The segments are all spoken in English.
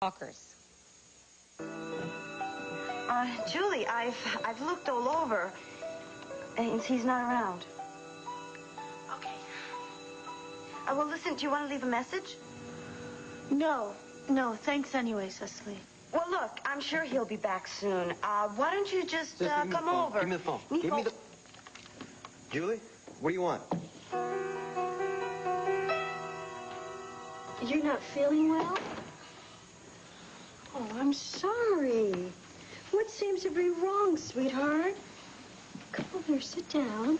Walkers. Julie, I've looked all over, and he's not around. Okay. Well, listen, do you want to leave a message? No, thanks anyway, Cecily. Well, look, I'm sure he'll be back soon. Why don't you just come over? Give me the phone. Give me the... Julie, what do you want? You're not feeling well? Oh, I'm sorry. What seems to be wrong, sweetheart? Come on here, sit down.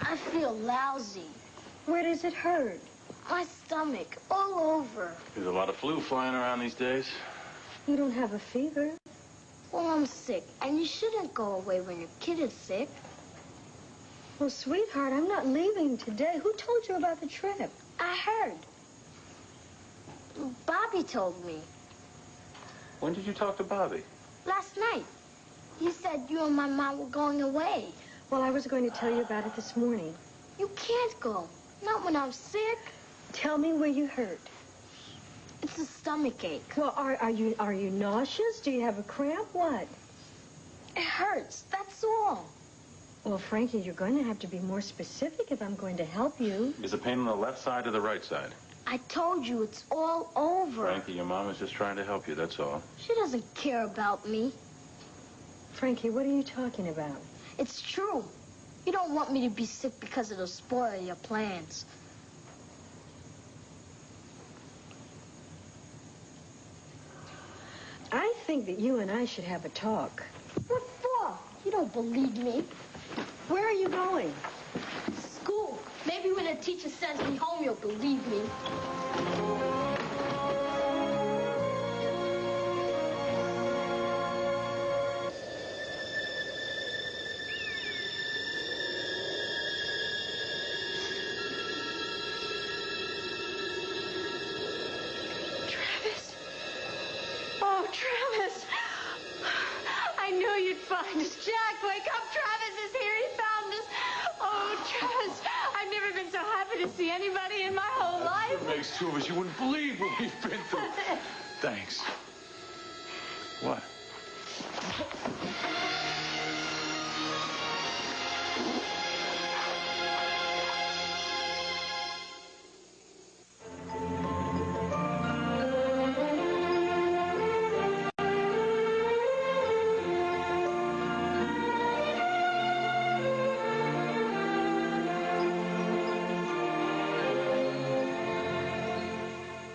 I feel lousy. Where does it hurt? My stomach, all over. There's a lot of flu flying around these days. You don't have a fever. Well, I'm sick, and you shouldn't go away when your kid is sick. Well, sweetheart, I'm not leaving today. Who told you about the trip? I heard. Bobby told me. When did you talk to Bobby? Last night. He said you and my mom were going away. Well, I was going to tell you about it this morning. You can't go. Not when I'm sick. Tell me where you hurt. It's a stomach ache. Well, are you nauseous? Do you have a cramp? What? It hurts. That's all. Well, Frankie, you're going to have to be more specific if I'm going to help you. Is the pain on the left side or the right side? I told you it's all over. Frankie, your mom is just trying to help you, that's all. She doesn't care about me. Frankie, what are you talking about? It's true. You don't want me to be sick because it'll spoil your plans. I think that you and I should have a talk. What for? You don't believe me. Where are you going? School. Maybe when the teacher sends me home, you'll believe me. Travis. Oh, Travis. I knew you'd find us. Jack, wake up. Travis is here. He found us. Oh, Travis, I've never been so happy to see anybody in my whole life. It makes two of us. You wouldn't believe what we've been through. Thanks. What?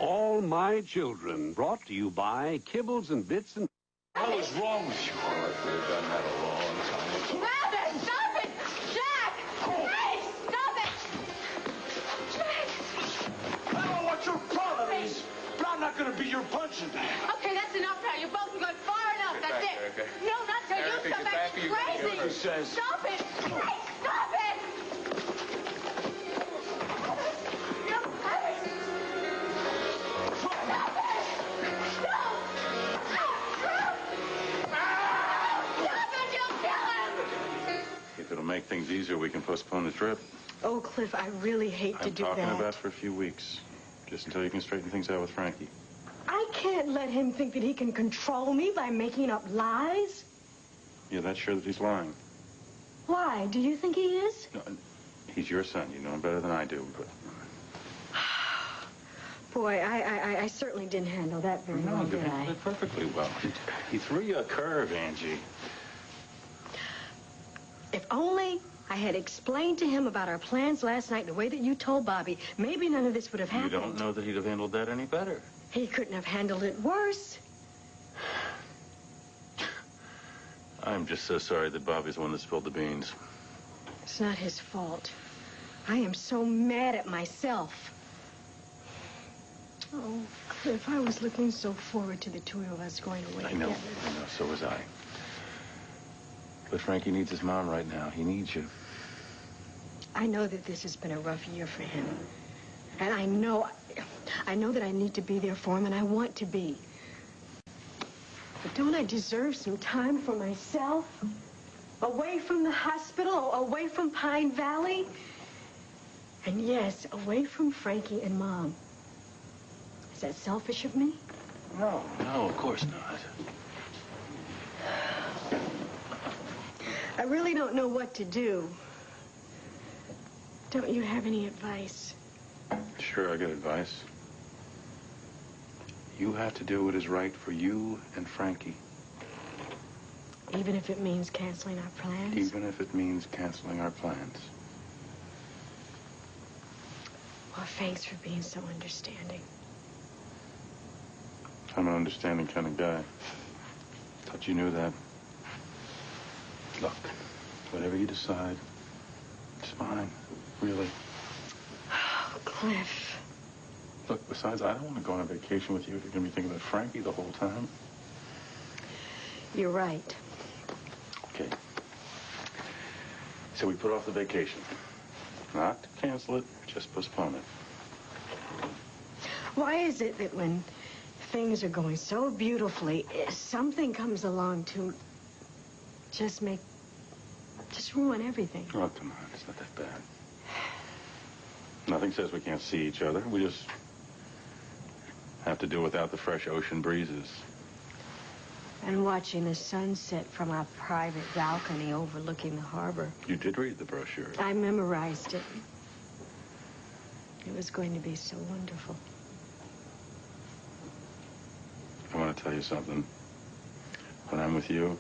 All My Children, brought to you by Kibbles and Bits and... What was wrong with you? Oh, I could have done that a long time ago. Travis, stop it! Jack! Hey, stop it! Jack! I don't know what your problem is, but I'm not going to be your punching bag. Okay, that's enough now. You both have gone far enough. Get That's back, it. Erica. No, not till Erica, you come get back. back or you Crazy. Erica says. Stop it. Hey, stop it. No, stop it. Stop it. Stop. Stop it. You'll kill him. If it'll make things easier, we can postpone the trip. Oh, Cliff, I really hate to I'm do talking that. about for a few weeks. Just until you can straighten things out with Frankie. I can't let him think that he can control me by making up lies. You're not sure that he's lying. Why? Do you think he is? No, he's your son. You know him better than I do, but... Boy, I certainly didn't handle that very well, you did handled I? it perfectly well. He threw you a curve, Angie. If only I had explained to him about our plans last night the way that you told Bobby, maybe none of this would have happened. You don't know that he'd have handled that any better. He couldn't have handled it worse. I'm just so sorry that Bobby's the one that spilled the beans. It's not his fault. I am so mad at myself. Oh, Cliff, I was looking so forward to the two of us going away I know, together. so was I. But Frankie needs his mom right now. He needs you. I know that this has been a rough year for him. And I know that I need to be there for him, and I want to be. But don't I deserve some time for myself? Away from the hospital, away from Pine Valley? And yes, away from Frankie and Mom. Is that selfish of me? No, of course not. I really don't know what to do. Don't you have any advice? Sure, I got advice. You have to do what is right for you and Frankie. Even if it means canceling our plans? Even if it means canceling our plans. Well, thanks for being so understanding. I'm an understanding kind of guy. Thought you knew that. Look, whatever you decide, it's fine, really. Oh, Cliff. Look, besides, I don't want to go on a vacation with you if you're going to be thinking about Frankie the whole time. You're right. Okay. So we put off the vacation. Not to cancel it, just postpone it. Why is it that when things are going so beautifully, something comes along to just ruin everything? Oh, come on. It's not that bad. Nothing says we can't see each other. We just have to do without the fresh ocean breezes. And watching the sunset from our private balcony overlooking the harbor. You did read the brochure. I memorized it. It was going to be so wonderful. I want to tell you something. When I'm with you,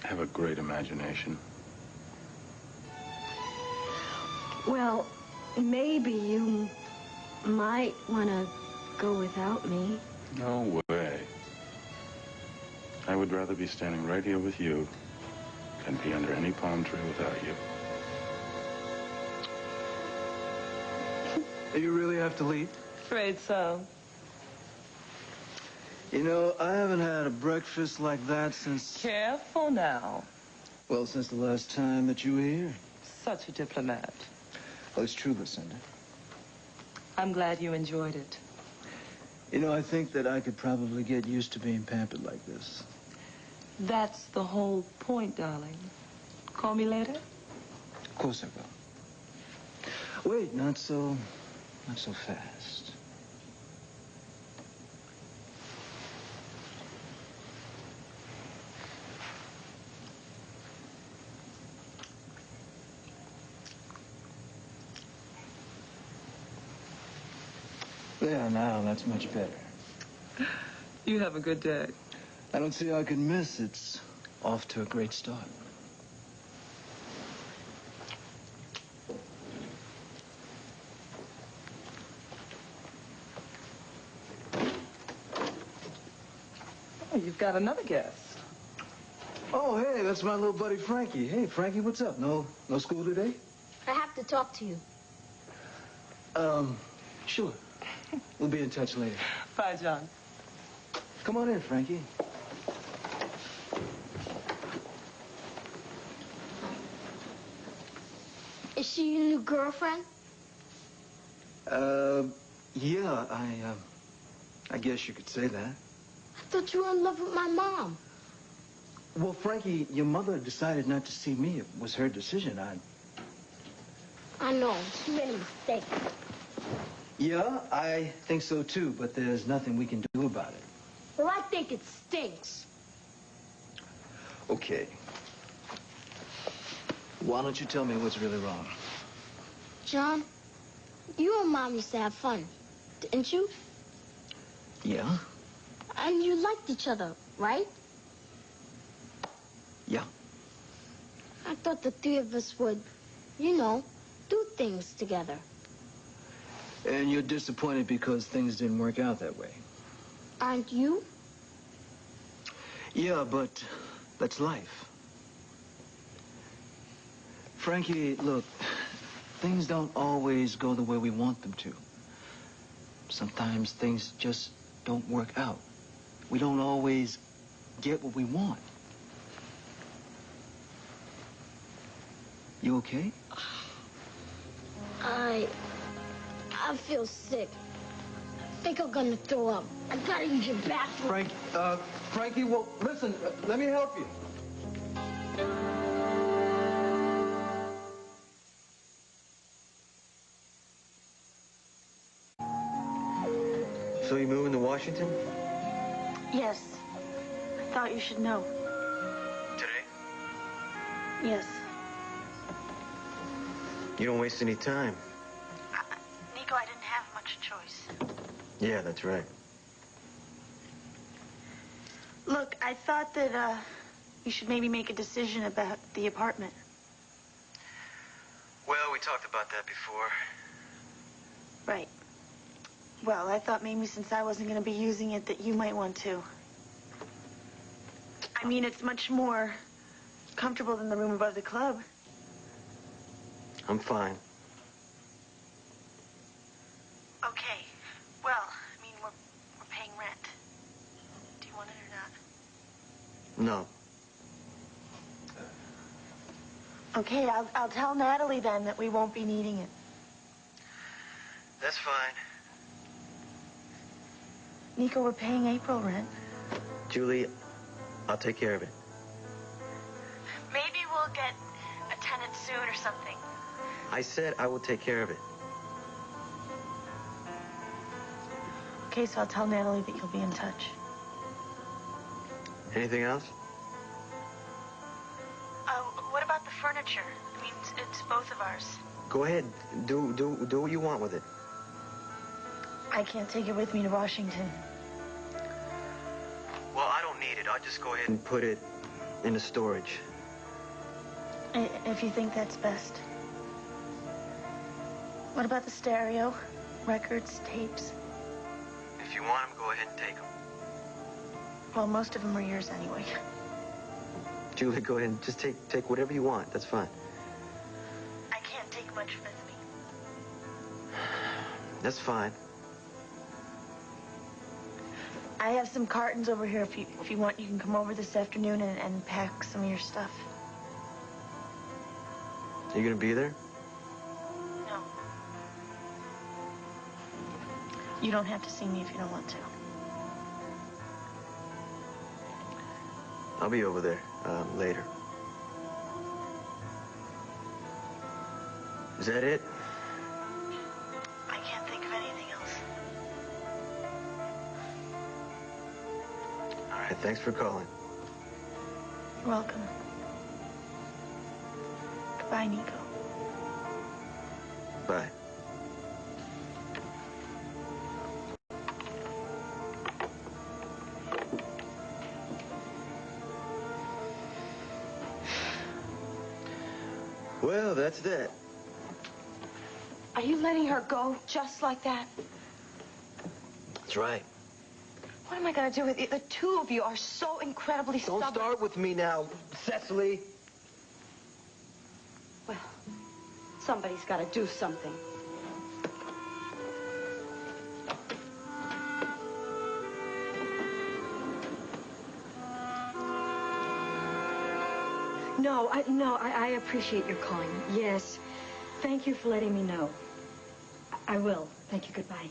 I have a great imagination. Well, maybe you might want to go without me. No way. I would rather be standing right here with you than be under any palm tree without you. You really have to leave? Afraid so. You know, I haven't had a breakfast like that since... Careful now. Well, since the last time that you were here. Such a diplomat. Well, it's true, Lucinda. I'm glad you enjoyed it. You know, I think that I could probably get used to being pampered like this. That's the whole point, darling. Call me later? Of course I will. Wait, not so fast. There, now, that's much better. You have a good day. I don't see how I could miss. It's off to a great start. Oh, you've got another guest. Oh, hey, that's my little buddy Frankie. Hey, Frankie, what's up? No school today? I have to talk to you. Sure. We'll be in touch later. Bye, John. Come on in, Frankie. Is she your new girlfriend? Yeah, I guess you could say that. I thought you were in love with my mom. Well, Frankie, your mother decided not to see me. It was her decision. I know. She made a mistake. Yeah, I think so too, but there's nothing we can do about it. Well, I think it stinks. Okay. Why don't you tell me what's really wrong? John, you and Mom used to have fun, didn't you? Yeah? And you liked each other, right? Yeah. I thought the three of us would, you know, do things together. And you're disappointed because things didn't work out that way. Aren't you? Yeah, but that's life. Frankie, look, things don't always go the way we want them to. Sometimes things just don't work out. We don't always get what we want. You okay? I feel sick. I think I'm gonna throw up. I gotta use your bathroom. Frankie, well, listen, let me help you. So you moving to Washington? Yes. I thought you should know. Today? Yes. You don't waste any time. Nico, I didn't have much choice. Yeah, that's right. Look, I thought that, you should maybe make a decision about the apartment. Well, we talked about that before. Right. Well, I thought maybe since I wasn't going to be using it that you might want to. I mean, it's much more comfortable than the room above the club. I'm fine. Okay. Well, I mean, we're paying rent. Do you want it or not? No. Okay, I'll tell Natalie then that we won't be needing it. That's fine. Nico, we're paying April rent. Julie, I'll take care of it. Maybe we'll get a tenant soon or something. I said I will take care of it. Okay, so I'll tell Natalie that you'll be in touch. Anything else? What about the furniture? I mean, it's both of ours. Go ahead. Do what you want with it. I can't take it with me to Washington. Well, I don't need it. I'll just go ahead and put it in the storage. If you think that's best. What about the stereo? Records, tapes? If you want them, go ahead and take them. Well, most of them are yours anyway. Julie, go ahead and just take whatever you want. That's fine. I can't take much with me. That's fine. I have some cartons over here. If you want, you can come over this afternoon and pack some of your stuff. You gonna be there? No. You don't have to see me if you don't want to. I'll be over there later. Is that it? I can't think of anything else. All right, thanks for calling. You're welcome. Goodbye, Nico. Bye. Well, that's that. Are you letting her go just like that? That's right. What am I going to do with you? The two of you are so incredibly stubborn. Don't start with me now, Cecily. Well, somebody's got to do something. No, I appreciate your calling. Yes. Thank you for letting me know. I will. Thank you. Goodbye.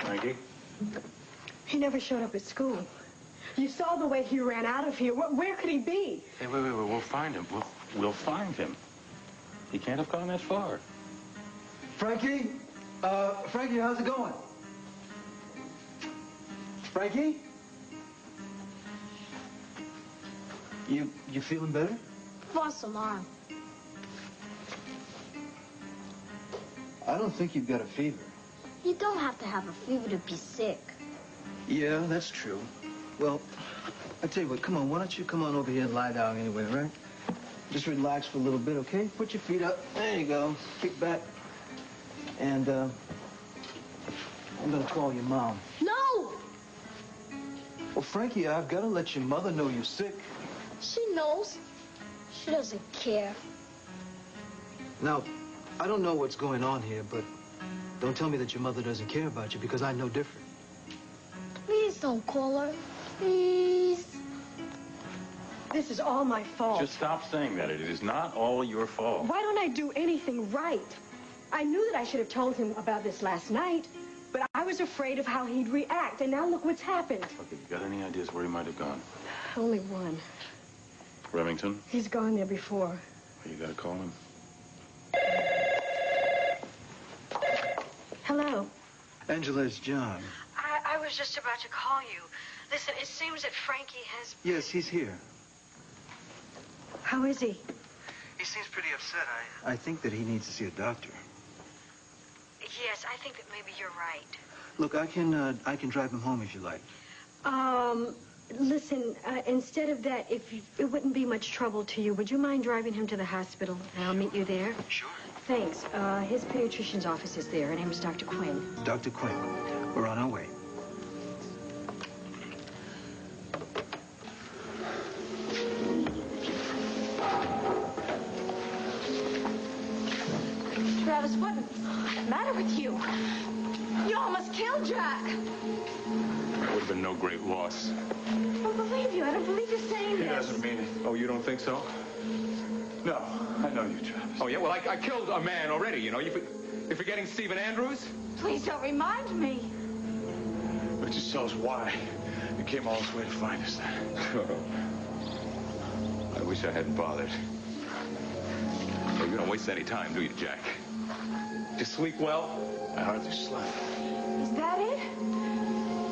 Frankie? He never showed up at school. You saw the way he ran out of here. Where could he be? Hey, wait. We'll find him. We'll find him. He can't have gone that far. Frankie? Frankie, how's it going? Frankie? You feeling better? False alarm. I don't think you've got a fever. You don't have to have a fever to be sick. Yeah, that's true. Well, I tell you what, come on, why don't you come on over here and lie down anyway, right? Just relax for a little bit, okay? Put your feet up. There you go. Kick back. And, I'm gonna call your mom. No! Well, Frankie, I've got to let your mother know you're sick. She knows. She doesn't care. Now, I don't know what's going on here, but don't tell me that your mother doesn't care about you, because I know different. Please don't call her. Please. This is all my fault. Just stop saying that. It is not all your fault. Why don't I do anything right? I knew that I should have told him about this last night, but I was afraid of how he'd react, and now look what's happened. Look, have you got any ideas where he might have gone? Only one. Remington? He's gone there before. Well, you gotta call him. Hello. Angela, it's John. was just about to call you. Listen, it seems that Frankie has... Yes, he's here. How is he? He seems pretty upset. I think that he needs to see a doctor. Yes, I think that maybe you're right. Look, I can drive him home if you like. Listen, instead of that, if it wouldn't be much trouble to you, would you mind driving him to the hospital? And I'll meet you there? Sure. Thanks. His pediatrician's office is there. Her name is Dr. Quinn. Dr. Quinn, we're on our way. Travis, what's the matter with you? You almost killed Jack. That would have been no great loss. I don't believe you. I don't believe you're saying He this. doesn't mean it. Oh, you don't think so? No, I know you, Travis. Oh, yeah? Well, I killed a man already, you know. You're forgetting Stephen Andrews? Please don't remind me. But just tell us why you came all this way to find us then. I wish I hadn't bothered. Well, you don't waste any time, do you, Jack? You sleep well? I hardly slept. Is that it?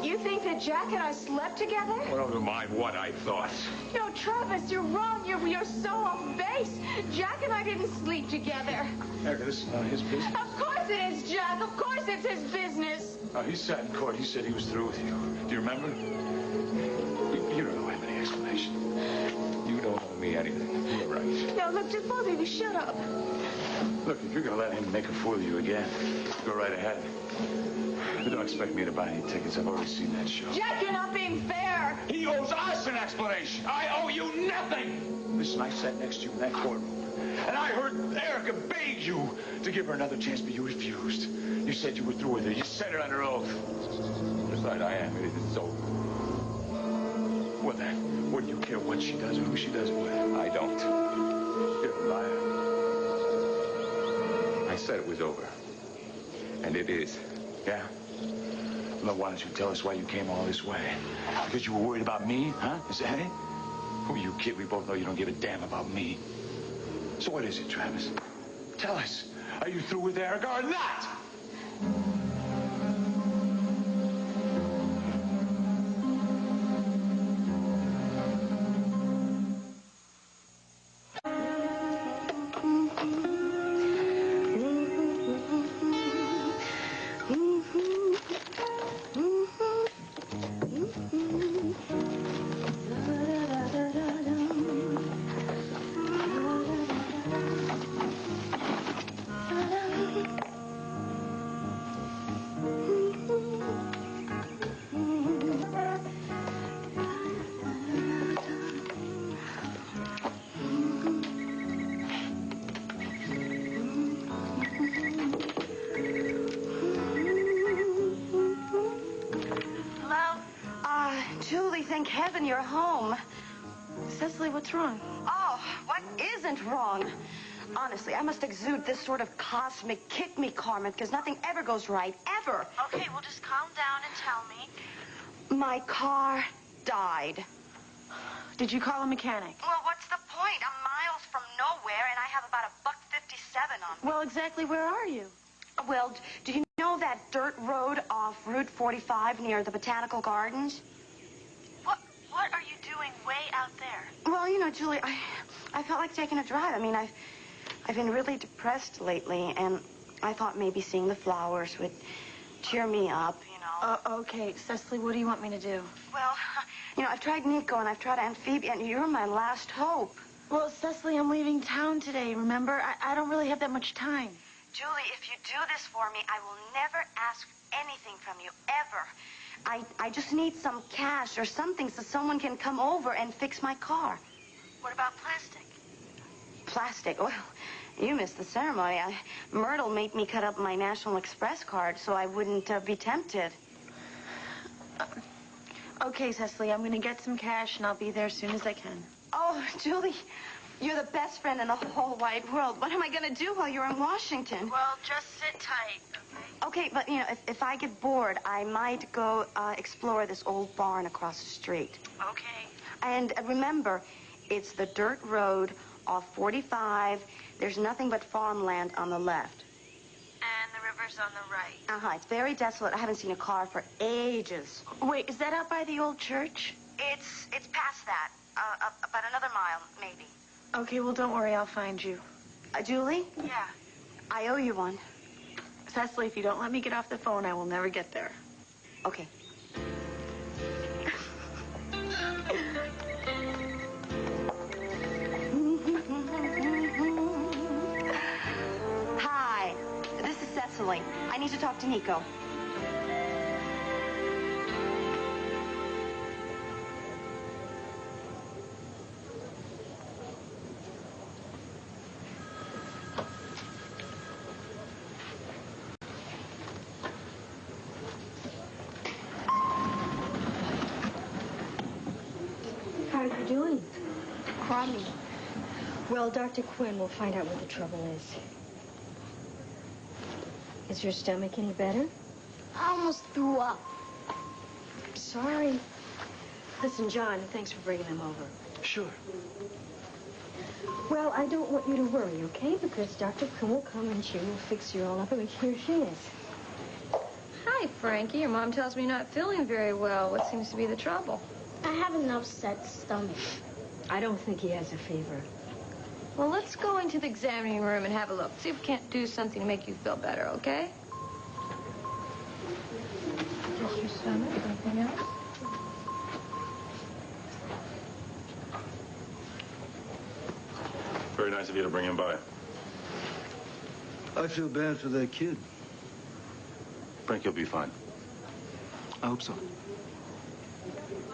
You think that Jack and I slept together? Well, never mind what I thought. No, Travis, you're wrong. You're so off base. Jack and I didn't sleep together. Erica, this is not his business. Of course it is, Jack. Of course it's his business. He sat in court. He said he was through with you. Do you remember? You don't owe him any explanation. You don't owe me anything. You're right. No, look, just both of you, shut up. Look, if you're going to let him make a fool of you again, go right ahead. But don't expect me to buy any tickets. I've already seen that show. Jack, you're not being fair. He owes us an explanation. I owe you nothing. Listen, I sat next to you in that courtroom, and I heard Erica beg you to give her another chance, but you refused. You said you were through with her. You said it under oath. Besides, I am. It is over. Well, then, what do you care what she does or who she does it with? I don't. You're a liar. I said it was over. And it is. Yeah? Well, why don't you tell us why you came all this way? Because you were worried about me, huh? Is that it? Oh, you kid, we both know you don't give a damn about me. So what is it, Travis? Tell us. Are you through with Erica or not? Julie, thank heaven you're home. Cecily, what's wrong? Oh, what isn't wrong? Honestly, I must exude this sort of cosmic kick-me karma because nothing ever goes right, ever. Okay, well, just calm down and tell me. My car died. Did you call a mechanic? Well, what's the point? I'm miles from nowhere, and I have about $1.57 on me. Well, exactly where are you? Well, do you know that dirt road off Route 45 near the Botanical Gardens? What are you doing way out there? Well, you know, Julie, I felt like taking a drive. I mean, I've been really depressed lately, and I thought maybe seeing the flowers would cheer me up, you know. Okay, Cecily, what do you want me to do? Well, you know, I've tried Nico and I've tried Amphibia, and you're my last hope. Well, Cecily, I'm leaving town today, remember? I don't really have that much time. Julie, if you do this for me, I will never ask anything from you, ever. I just need some cash or something so someone can come over and fix my car. What about plastic? Plastic? Well, you missed the ceremony. Myrtle made me cut up my National Express card so I wouldn't be tempted. Okay, Cecily, I'm going to get some cash, and I'll be there as soon as I can. Oh, Julie, you're the best friend in the whole wide world. What am I going to do while you're in Washington? Well, just sit tight, okay? Okay, but, you know, if I get bored, I might go explore this old barn across the street. Okay. And remember, it's the dirt road off 45. There's nothing but farmland on the left. And the river corner's on the right. Uh-huh. It's very desolate. I haven't seen a car for ages. Wait, is that out by the old church? It's past that. About another mile, maybe. Okay, well, don't worry. I'll find you. Julie? Yeah. I owe you one. Cecily, if you don't let me get off the phone, I will never get there. Okay. Hi, this is Cecily. I need to talk to Nico. How are you doing? Crummy. Well, Dr. Quinn will find out what the trouble is. Is your stomach any better? I almost threw up. Sorry. Listen, John, thanks for bringing them over. Sure. Well, I don't want you to worry, okay? Because Dr. Quinn will come and she will fix you all up, and here she is. Hi, Frankie. Your mom tells me you're not feeling very well. What seems to be the trouble? I have an upset stomach. I don't think he has a fever. Well, let's go into the examining room and have a look. See if we can't do something to make you feel better, okay? Just your stomach. Anything else? Very nice of you to bring him by. I feel bad for that kid. Frank, he'll be fine. I hope so.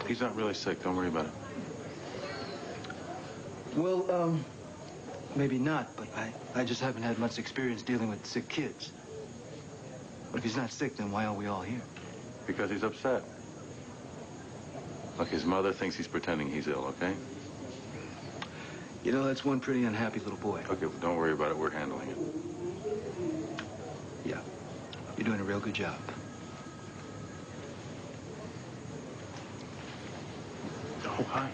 He's not really sick. Don't worry about it. Well, maybe not, but I just haven't had much experience dealing with sick kids. But if he's not sick, then why are we all here? Because he's upset. Look, his mother thinks he's pretending he's ill, okay? You know, that's one pretty unhappy little boy. Okay, well, don't worry about it. We're handling it. Yeah. You're doing a real good job. Oh, hi.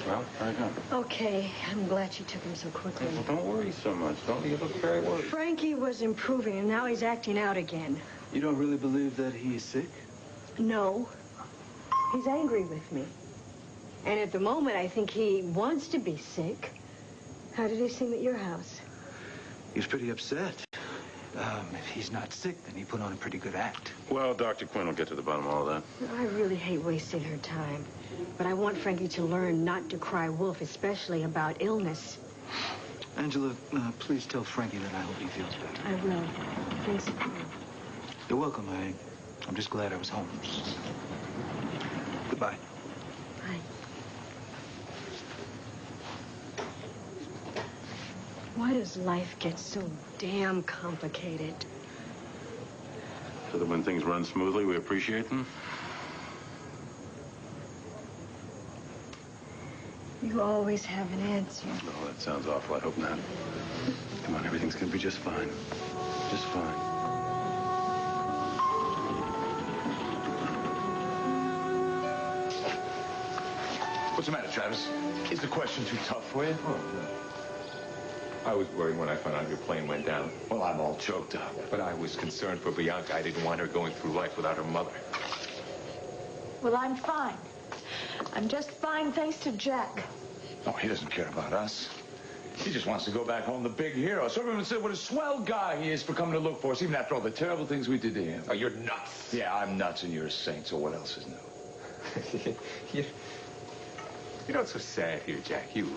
Well, how you doing? Okay, I'm glad she took him so quickly. Well, don't worry so much. Don't you look very worried. Frankie was improving, and now he's acting out again. You don't really believe that he's sick? No. He's angry with me. And at the moment, I think he wants to be sick. How did he seem at your house? He was pretty upset. If he's not sick, then he put on a pretty good act. Well, Dr. Quinn will get to the bottom of all that. I really hate wasting her time. But I want Frankie to learn not to cry wolf, especially about illness. Angela, please tell Frankie that I hope he feels better. I will. Thanks. You're welcome. I'm just glad I was home. Goodbye. Bye. Why does life get so damn complicated? So that when things run smoothly, we appreciate them? You always have an answer. Oh, that sounds awful. I hope not. Come on, everything's gonna be just fine. Just fine. What's the matter, Travis? Is the question too tough for you? Oh, no. I was worried when I found out your plane went down. Well, I'm all choked up. But I was concerned for Bianca. I didn't want her going through life without her mother. Well, I'm fine. I'm just fine thanks to Jack. Oh, he doesn't care about us. He just wants to go back home the big hero. So everyone said what a swell guy he is for coming to look for us, even after all the terrible things we did to him. Oh, you're nuts. Yeah, I'm nuts and you're a saint, so what else is new? You're not so sad here, Jack. You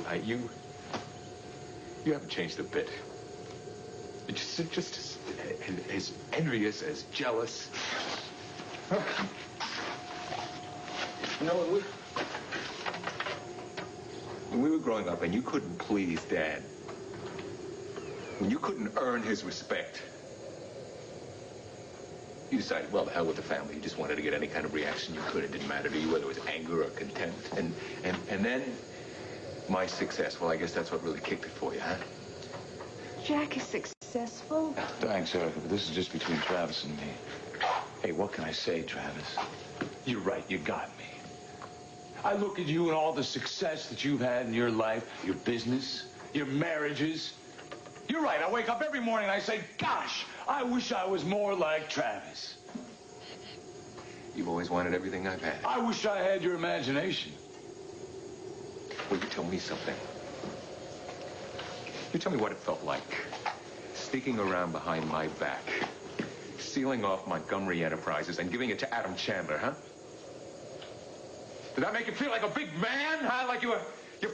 haven't changed a bit. You're just as envious, as jealous. You know, when we were growing up and you couldn't please Dad, when you couldn't earn his respect, you decided, well, the hell with the family. You just wanted to get any kind of reaction you could. It didn't matter to you whether it was anger or contempt. And then my success, well, I guess that's what really kicked it for you, huh? Jack is successful. Thanks, Erica, but this is just between Travis and me. Hey, what can I say, Travis? You're right, you got me. I look at you and all the success that you've had in your life, your business, your marriages. You're right. I wake up every morning and I say, gosh, I wish I was more like Travis. You've always wanted everything I've had. I wish I had your imagination. Will you tell me something? You tell me what it felt like, sneaking around behind my back, sealing off Montgomery Enterprises and giving it to Adam Chandler, huh? Did that make you feel like a big man, huh? Like you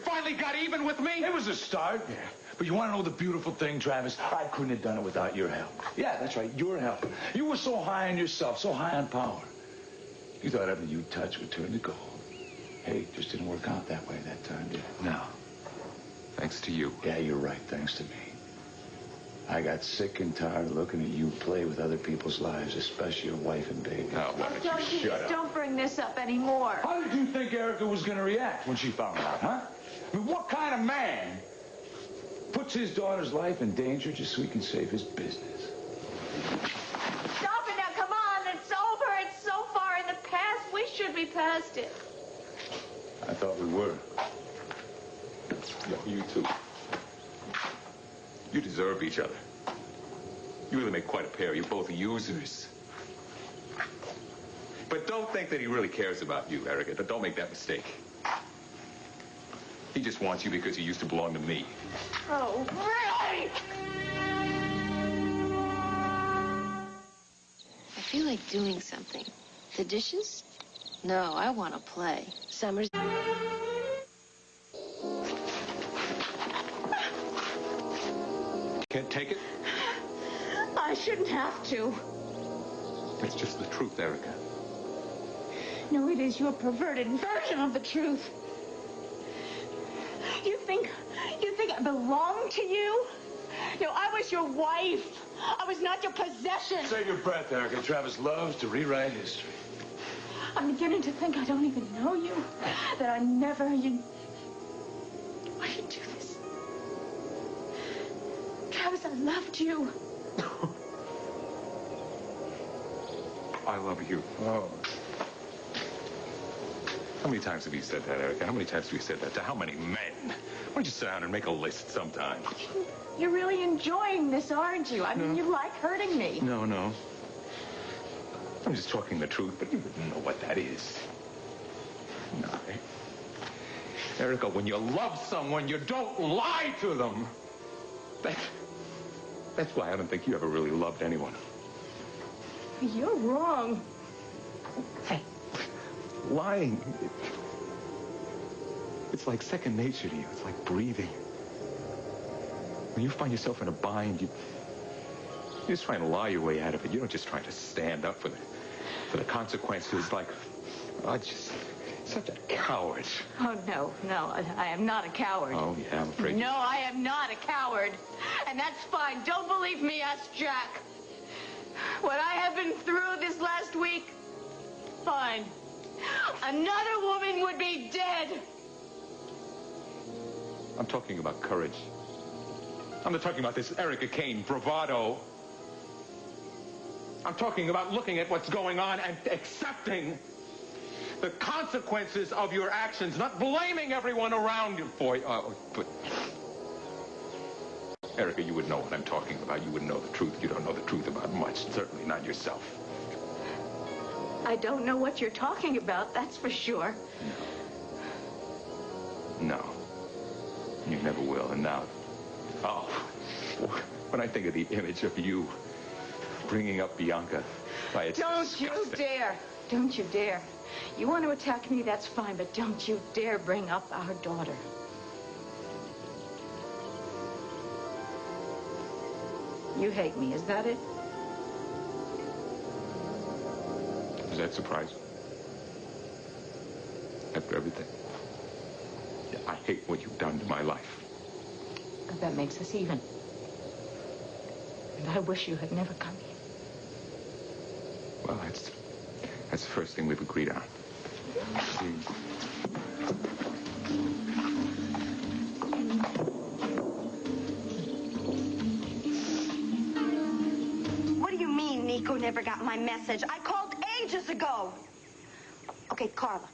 finally got even with me? It was a start. Yeah. But you want to know the beautiful thing, Travis? I couldn't have done it without your help. Yeah, that's right, your help. You were so high on yourself, so high on power. You thought everything you touched would turn to gold. Hey, it just didn't work out that way that time, did it? No. Thanks to you. Yeah, you're right, thanks to me. I got sick and tired of looking at you play with other people's lives, especially your wife and baby. Oh, why don't you shut up? Don't bring this up anymore. How did you think Erica was going to react when she found out, huh? I mean, what kind of man puts his daughter's life in danger just so he can save his business? Stop it now, come on. It's over. It's so far in the past. We should be past it. I thought we were. Yo, you too. You deserve each other. You really make quite a pair. You're both users. But don't think that he really cares about you, Erica. Don't make that mistake. He just wants you because you used to belong to me. Oh, really? I feel like doing something. The dishes? No, I want to play. Summer's... Can't take it? I shouldn't have to. It's just the truth, Erica. No, it is your perverted version of the truth. You think I belong to you? No, I was your wife. I was not your possession. Save your breath, Erica. Travis loves to rewrite history. I'm beginning to think I don't even know you. That I never... Why did you do this? Travis, I loved you. I love you. Oh. How many times have you said that, Erica? How many times have you said that to how many men? Why don't you sit down and make a list sometime? You're really enjoying this, aren't you? I mean, you like hurting me. No. I'm just talking the truth, but you wouldn't know what that is. No. Erica, when you love someone, you don't lie to them. That's why I don't think you ever really loved anyone. You're wrong. Hey, lying, it's like second nature to you. It's like breathing. When you find yourself in a bind, you're just trying to lie your way out of it. You don't just try to stand up for the consequences like, just such a coward. Oh, no, I am not a coward. Oh, yeah, I'm afraid. No, I am not a coward. And that's fine. Don't believe me, ask Jack. What I have been through this last week, fine. Another woman would be dead. I'm talking about courage. I'm not talking about this Erica Kane bravado. I'm talking about looking at what's going on and accepting the consequences of your actions, not blaming everyone around you for it. But Erica, you would know what I'm talking about. You would know the truth. You don't know the truth about much, certainly not yourself. I don't know what you're talking about, that's for sure. No. You never will. And now, when I think of the image of you bringing up Bianca, it's Don't you dare. Don't you dare. You want to attack me, that's fine, but don't you dare bring up our daughter. You hate me, is that it? Does that surprise you? After everything? Yeah, I hate what you've done to my life. But that makes us even. And I wish you had never come here. Well, that's the first thing we've agreed on. What do you mean Nico never got my message? I called ages ago. Okay, Carla,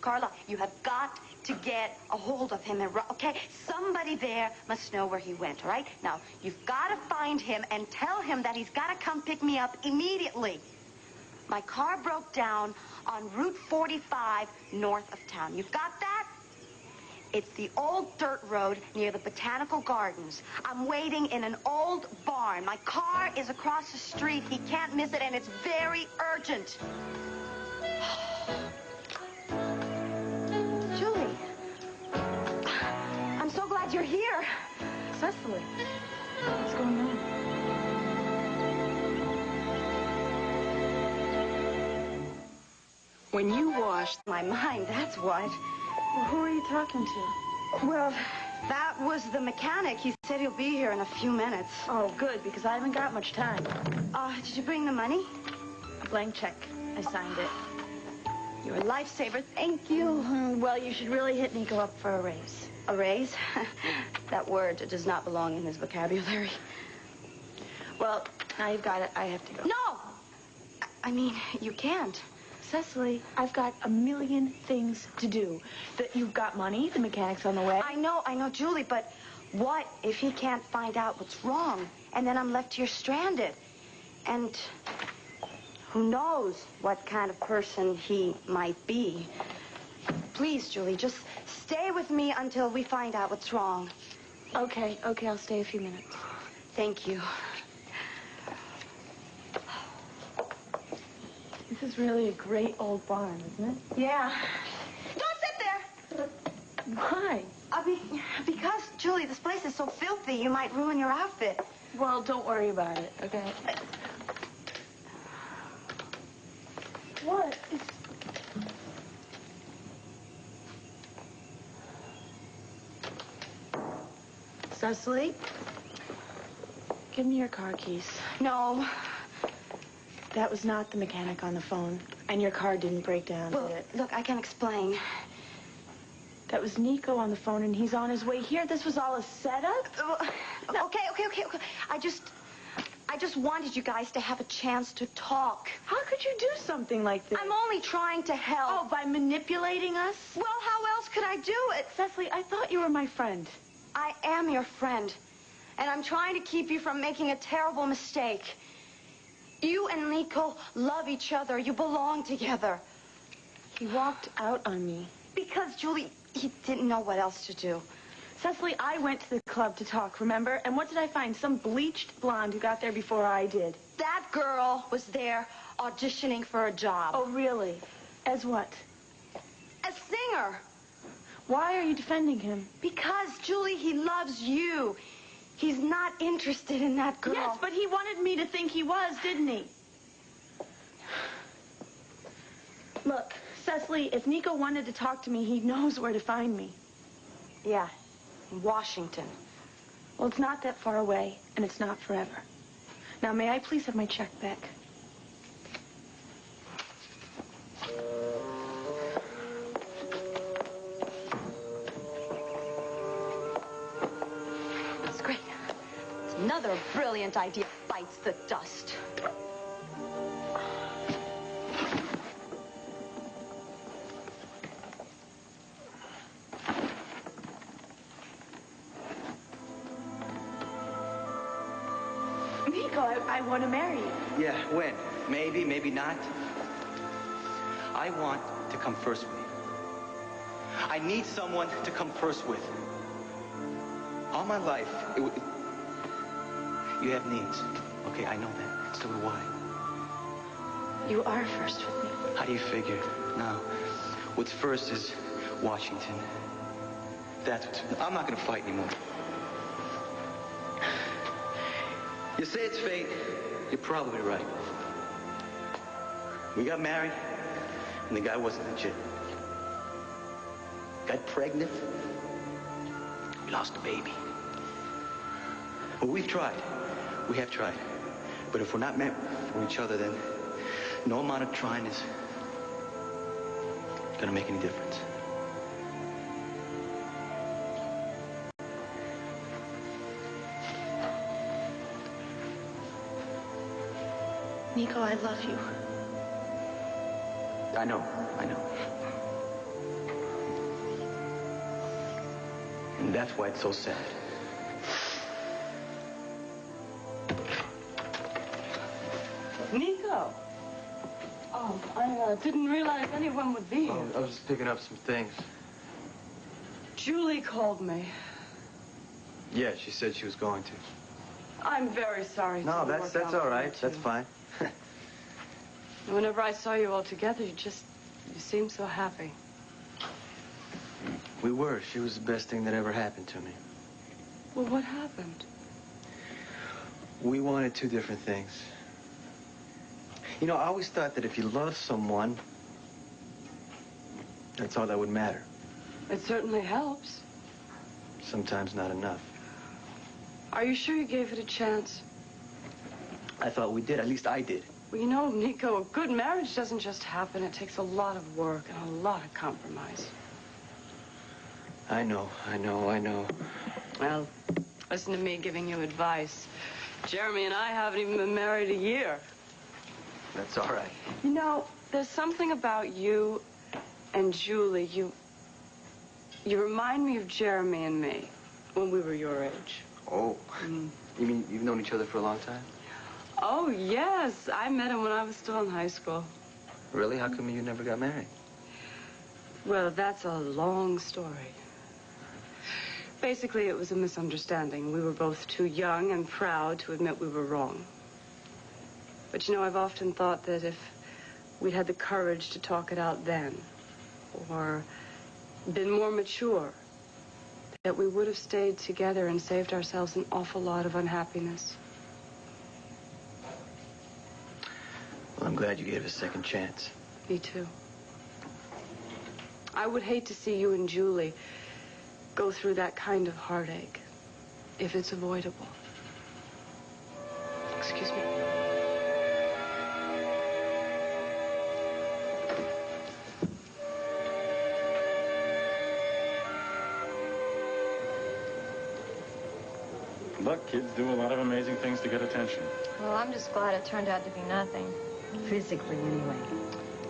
Carla, you have got to get a hold of him, okay? Somebody there must know where he went, all right? Now, you've got to find him and tell him that he's got to come pick me up immediately. My car broke down on Route 45 north of town. You've got that? It's the old dirt road near the Botanical Gardens. I'm waiting in an old barn. My car is across the street. He can't miss it, and it's very urgent. Julie, I'm so glad you're here. Cecily, what's going on? When you washed my mind, that's what. Well, who are you talking to? Well, that was the mechanic. He said he'll be here in a few minutes. Oh, good, because I haven't got much time. Did you bring the money? A blank check. I signed it. You're a lifesaver. Thank you. Well, you should really hit Nico up for a raise. A raise? That word does not belong in his vocabulary. Well, now you've got it. I have to go. No! I mean, you can't. Cecily, I've got a million things to do. You've got money, the mechanic's on the way. I know, Julie, but what if he can't find out what's wrong? And then I'm left here stranded. And who knows what kind of person he might be. Please, Julie, just stay with me until we find out what's wrong. Okay, I'll stay a few minutes. Thank you. This is really a great old barn, isn't it? Yeah. Don't sit there! Why? Because, Julie, this place is so filthy, you might ruin your outfit. Well, don't worry about it, okay? What? Cecily? Give me your car keys. No. That was not the mechanic on the phone. And your car didn't break down, Well, did it? look, I can explain. That was Nico on the phone, and he's on his way here. This was all a setup? No. Okay. I just wanted you guys to have a chance to talk. How could you do something like this? I'm only trying to help. Oh, by manipulating us? Well, how else could I do it? Cecily, I thought you were my friend. I am your friend. And I'm trying to keep you from making a terrible mistake. You and Nico love each other. You belong together. He walked out on me. Because, Julie, he didn't know what else to do. Cecily, I went to the club to talk, remember? And what did I find? Some bleached blonde who got there before I did. That girl was there auditioning for a job. Oh, really? As what? A singer. Why are you defending him? Because, Julie, he loves you. He's not interested in that girl. Yes, but he wanted me to think he was, didn't he? Look, Cecily, if Nico wanted to talk to me, he knows where to find me. Yeah, in Washington. Well, it's not that far away, and it's not forever. Now, may I please have my check back? That's great. Another brilliant idea bites the dust. Nico, I want to marry you. Yeah, when? Maybe, maybe not. I want to come first with you. I need someone to come first with. All my life, you have needs. Okay, I know that. So do I. You are first with me. How do you figure? Now, what's first is Washington. That's what's... I'm not going to fight anymore. You say it's fate, you're probably right. We got married, and the guy wasn't legit. Got pregnant, we lost a baby. Well, we've tried. We have tried. But if we're not meant for each other, then no amount of trying is gonna make any difference. Nico, I love you. I know. And that's why it's so sad. Nico! Oh, I didn't realize anyone would be here. Oh, I was just picking up some things. Julie called me. Yeah, she said she was going to. I'm very sorry. No, that's all right. That's fine. Whenever I saw you all together, you seemed so happy. We were. She was the best thing that ever happened to me. Well, what happened? We wanted two different things. You know, I always thought that if you love someone, that's all that would matter. It certainly helps. Sometimes not enough. Are you sure you gave it a chance? I thought we did. At least I did. Well, you know, Nico, a good marriage doesn't just happen. It takes a lot of work and a lot of compromise. I know. Well, listen to me giving you advice. Jeremy and I haven't even been married a year. That's all right. You know, there's something about you and Julie. You remind me of Jeremy and me when we were your age. Oh. You mean you've known each other for a long time? Oh, yes. I met him when I was still in high school. Really? How come you never got married? Well, that's a long story. Basically, it was a misunderstanding. We were both too young and proud to admit we were wrong. But, you know, I've often thought that if we'd had the courage to talk it out then, or been more mature, that we would have stayed together and saved ourselves an awful lot of unhappiness. Well, I'm glad you gave us a second chance. Me too. I would hate to see you and Julie go through that kind of heartache, if it's avoidable. Excuse me. Look, kids do a lot of amazing things to get attention. Well, I'm just glad it turned out to be nothing. Physically, anyway.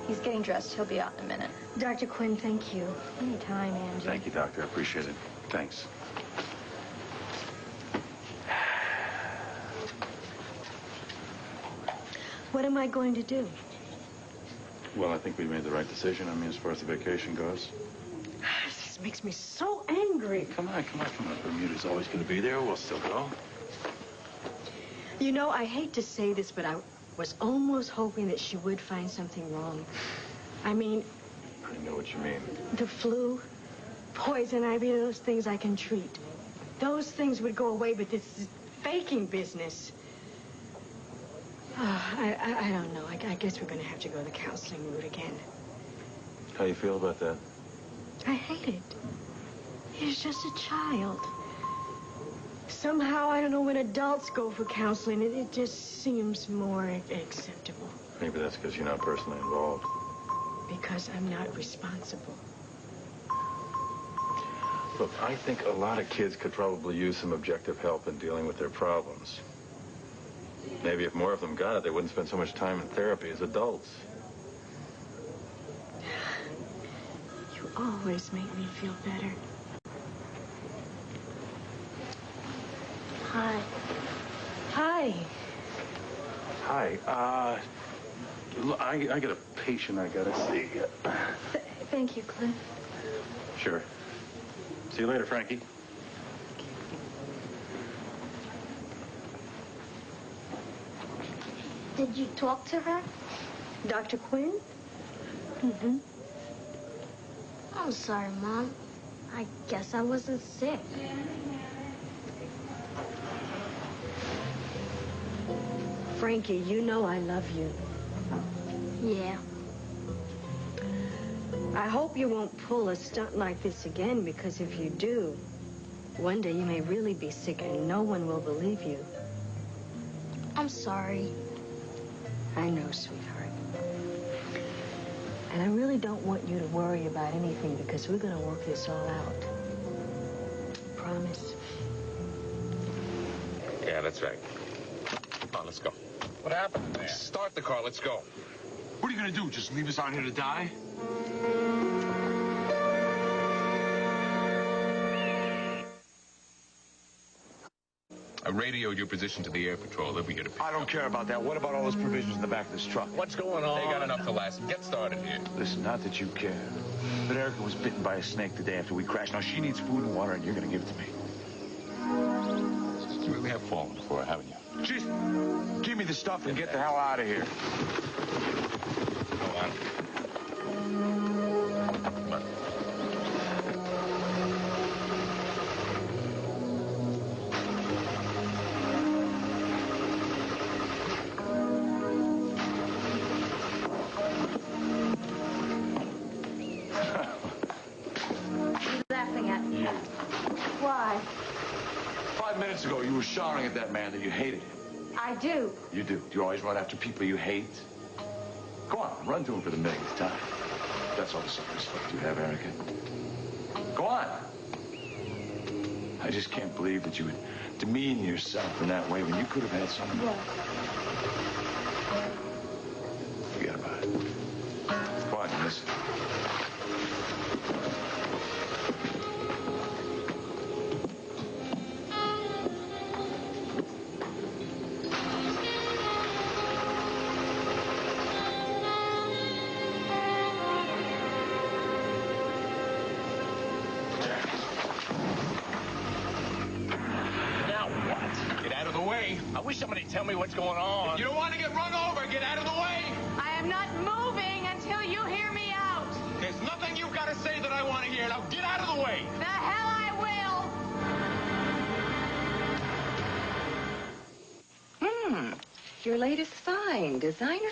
He's getting dressed. He'll be out in a minute. Dr. Quinn, thank you. Anytime, Angie. Thank you, Doctor. I appreciate it. Thanks. What am I going to do? Well, I think we made the right decision. I mean, as far as the vacation goes. This makes me so angry. Come on. Bermuda's always going to be there. We'll still go. You know, I hate to say this, but I was almost hoping that she would find something wrong. I mean... I know what you mean. The flu, poison ivy, those things I can treat. Those things would go away, but this is faking business. I don't know. I guess we're going to have to go the counseling route again. How you feel about that? I hate it. He's just a child. Somehow, I don't know, when adults go for counseling, it just seems more acceptable. Maybe that's because you're not personally involved. Because I'm not responsible. Look, I think a lot of kids could probably use some objective help in dealing with their problems. Maybe if more of them got it, they wouldn't spend so much time in therapy as adults. You always make me feel better. Hi. Hi. Hi. Look, I got a patient I gotta see. Thank you, Cliff. Sure. See you later, Frankie. Did you talk to her? Dr. Quinn? Mm-hmm. I'm sorry, Mom. I guess I wasn't sick. Frankie, you know I love you. Yeah. I hope you won't pull a stunt like this again, because if you do, one day you may really be sick and no one will believe you. I'm sorry. I know, sweetheart. And I really don't want you to worry about anything, because we're going to work this all out. Promise? Yeah, that's right. Come on, let's go. What happened in there? Start the car. Let's go. What are you going to do? Just leave us out here to die? I radioed your position to the air patrol. They'll be here to pick I don't care about that. What about all those provisions in the back of this truck? What's going on? They got enough to last them. Get started here. Listen, not that you care, but Erica was bitten by a snake the day after we crashed. Now, she needs food and water, and you're going to give it to me. You really have fallen for her, haven't you? Just give me the stuff and get the hell out of here. Hold on. Come on. Laughing at me. You. Why? 5 minutes ago, you were shouting at that man that you hated him. I do. You do. Do you always run after people you hate? Go on, run to him for the millionth time. That's all the self-respect you have, Erica. Go on. I just can't believe that you would demean yourself in that way when you could have had someone. What? Forget about it. Go on, listen. I wish somebody tell me what's going on. If you don't want to get run over, get out of the way. I am not moving until you hear me out. There's nothing you've got to say that I want to hear. Now get out of the way. The hell I will. Your latest find, designer.